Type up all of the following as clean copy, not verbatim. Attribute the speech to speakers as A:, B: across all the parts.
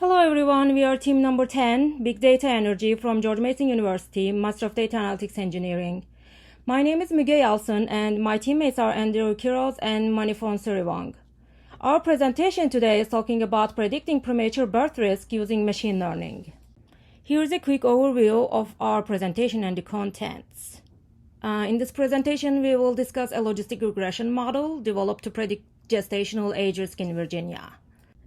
A: Hello everyone, we are team number 10, BigDataEnergy from George Mason University, Master of Data Analytics Engineering. My name is Müge Yalçın and my teammates are Andrew Kiroz and Manifon Suriwang. Our presentation today is talking about predicting premature birth risk using machine learning. Here's a quick overview of our presentation and the contents. In this presentation, we will discuss a logistic regression model developed to predict gestational age risk in Virginia.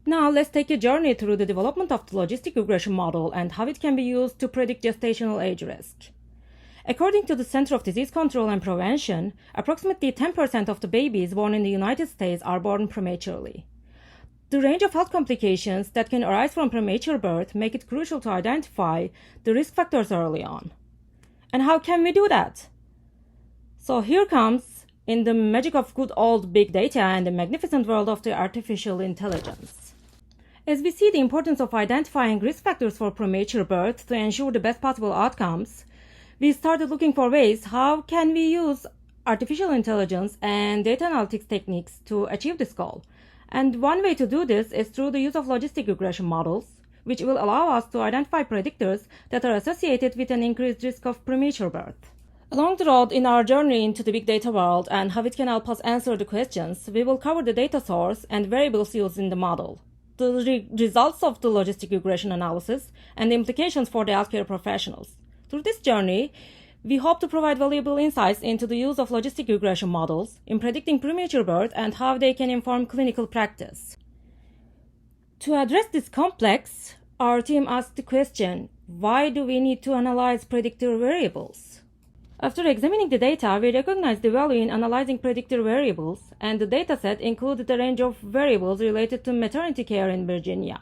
A: Now, let's take a journey through the development of the logistic regression model and how it can be used to predict gestational age risk. According to the Center of Disease Control and Prevention, approximately 10% of the babies born in the United States are born prematurely. The range of health complications that can arise from premature birth make it crucial to identify the risk factors early on. And how can we do that? So here comes in the magic of good old big data and the magnificent world of the artificial intelligence. As we see the importance of identifying risk factors for premature birth to ensure the best possible outcomes, we started looking for ways how can we use artificial intelligence and data analytics techniques to achieve this goal. And one way to do this is through the use of logistic regression models, which will allow us to identify predictors that are associated with an increased risk of premature birth. Along the road in our journey into the big data world and how it can help us answer the questions, we will cover the data source and variables used in the model, the results of the logistic regression analysis, and the implications for the healthcare professionals. Through this journey, we hope to provide valuable insights into the use of logistic regression models in predicting premature birth and how they can inform clinical practice. To address this complex, our team asked the question, why do we need to analyze predictor variables? After examining the data, we recognized the value in analyzing predictor variables, and the dataset included a range of variables related to maternity care in Virginia.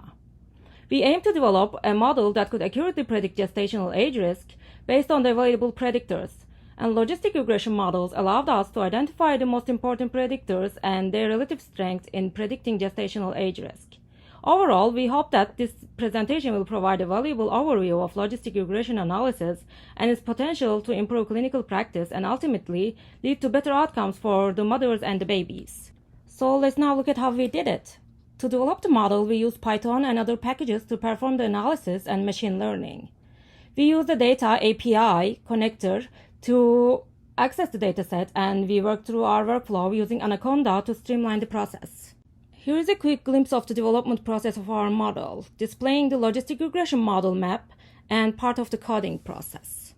A: We aim to develop a model that could accurately predict gestational age risk based on the available predictors, and logistic regression models allowed us to identify the most important predictors and their relative strengths in predicting gestational age risk. Overall, we hope that this presentation will provide a valuable overview of logistic regression analysis and its potential to improve clinical practice and ultimately lead to better outcomes for the mothers and the babies. So let's now look at how we did it. To develop the model, we used Python and other packages to perform the analysis and machine learning. We used the data API connector to access the dataset, and we worked through our workflow using Anaconda to streamline the process. Here is a quick glimpse of the development process of our model, displaying the logistic regression model map and part of the coding process.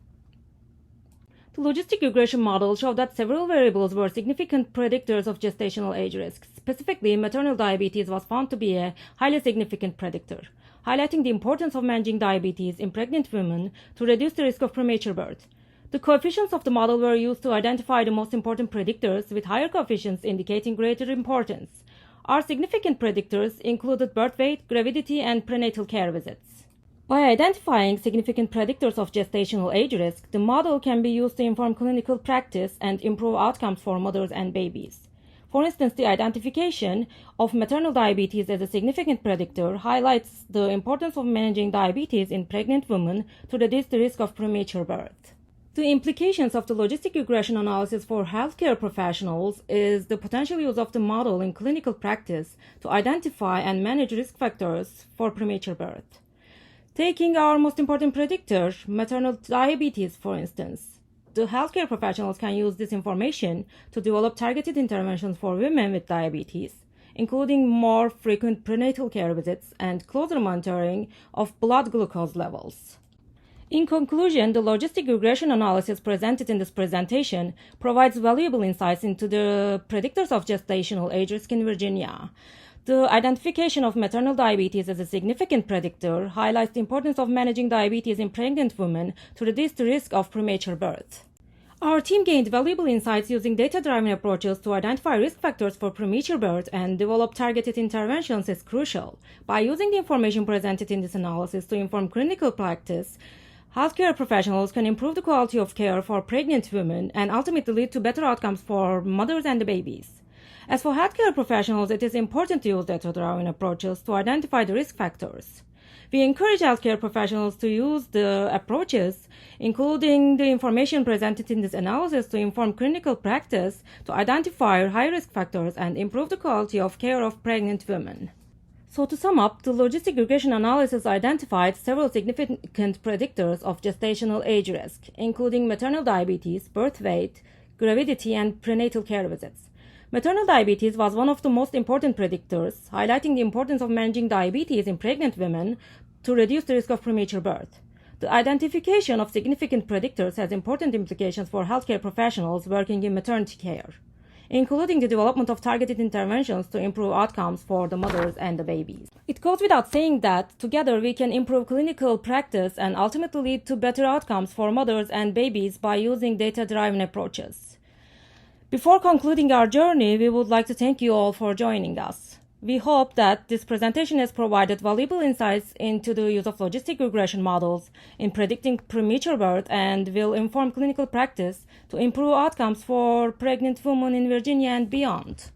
A: The logistic regression model showed that several variables were significant predictors of gestational age risk. Specifically, maternal diabetes was found to be a highly significant predictor, highlighting the importance of managing diabetes in pregnant women to reduce the risk of premature birth. The coefficients of the model were used to identify the most important predictors, with higher coefficients indicating greater importance. Our significant predictors included birth weight, gravidity, and prenatal care visits. By identifying significant predictors of gestational age risk, the model can be used to inform clinical practice and improve outcomes for mothers and babies. For instance, the identification of maternal diabetes as a significant predictor highlights the importance of managing diabetes in pregnant women to reduce the risk of premature birth. The implications of the logistic regression analysis for healthcare professionals is the potential use of the model in clinical practice to identify and manage risk factors for premature birth. Taking our most important predictor, maternal diabetes, for instance, the healthcare professionals can use this information to develop targeted interventions for women with diabetes, including more frequent prenatal care visits and closer monitoring of blood glucose levels. In conclusion, the logistic regression analysis presented in this presentation provides valuable insights into the predictors of gestational age risk in Virginia. The identification of maternal diabetes as a significant predictor highlights the importance of managing diabetes in pregnant women to reduce the risk of premature birth. Our team gained valuable insights using data-driven approaches to identify risk factors for premature birth and develop targeted interventions is crucial. By using the information presented in this analysis to inform clinical practice, healthcare professionals can improve the quality of care for pregnant women and ultimately lead to better outcomes for mothers and the babies. As for healthcare professionals, it is important to use data-driven approaches to identify the risk factors. We encourage healthcare professionals to use the approaches, including the information presented in this analysis, to inform clinical practice, to identify high-risk factors and improve the quality of care of pregnant women. So to sum up, the logistic regression analysis identified several significant predictors of gestational age risk, including maternal diabetes, birth weight, gravidity, and prenatal care visits. Maternal diabetes was one of the most important predictors, highlighting the importance of managing diabetes in pregnant women to reduce the risk of premature birth. The identification of significant predictors has important implications for healthcare professionals working in maternity care, including the development of targeted interventions to improve outcomes for the mothers and the babies. It goes without saying that together we can improve clinical practice and ultimately lead to better outcomes for mothers and babies by using data-driven approaches. Before concluding our journey, we would like to thank you all for joining us. We hope that this presentation has provided valuable insights into the use of logistic regression models in predicting premature birth and will inform clinical practice to improve outcomes for pregnant women in Virginia and beyond.